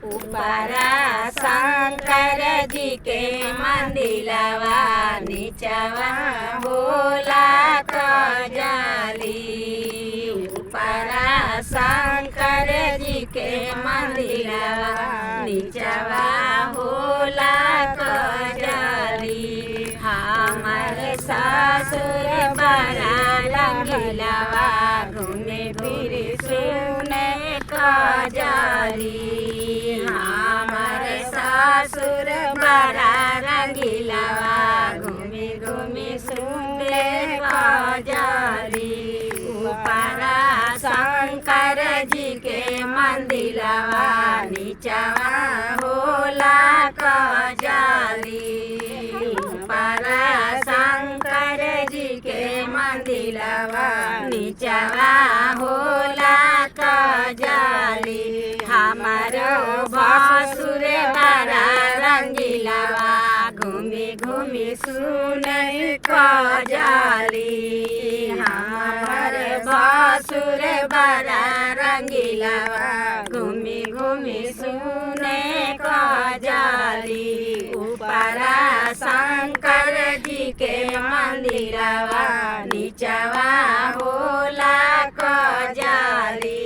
ऊपरा शंकर जी के मंदिलवा नीचवा भोला कजली। ऊपरा शंकर जी के मंदिलवा नीचवा भोला कजली। हमर ससुर बड़ा रंगीलवा घूमे फिर सुने कजली। हमर ससुर बड़ा रंगीलवा घूमे घूमे सुने कजली। ऊपरा शंकर जी के मंदिलवा नीचवा भोला कजली। ऊपरा शंकर जी के मंदिलवा नीचवा भोला कजली। हमारो भसुर बड़ा रंगीलवा घूमी घूमी सुने कजली। हमार भसुर बड़ा रंगीलवा घूमी घूमी सुने कजली। ऊपरा शंकर जी के मंदिलवा नीचवा भोला कजली।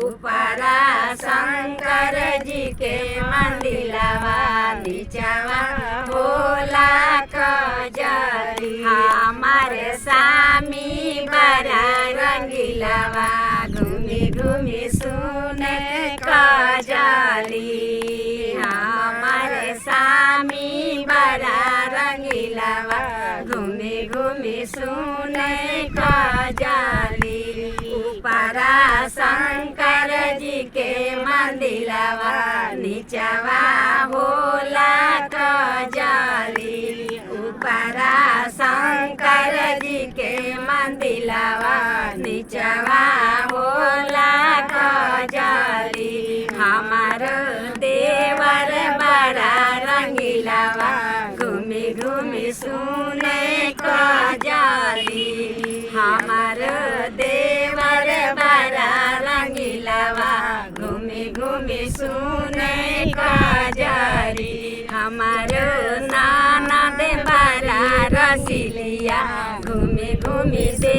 ऊपरा शंकर जी के मंदिलवा नीचवा भोला कजली। हमारे स्वामी बड़ा रंगीलवा घूमी घूमी सुने कजली। हमारे स्वामी बड़ा रंगीलवा घूमी घूमी सुने कजली। ऊपरा शंकर जी के मंदिलवा नीचवा भोला कजली। ऊपरा शंकर जी के मंदिलवा नीचवा भोला कजली। हमारो देवर बड़ा रंगीलवा घूमी घूमी सुने कजली। हमारो देवर बड़ा रंगीलवा घूमी घूमी सुने कजली। हमारो ननद बड़ा रसीलिया घूमी घूमी से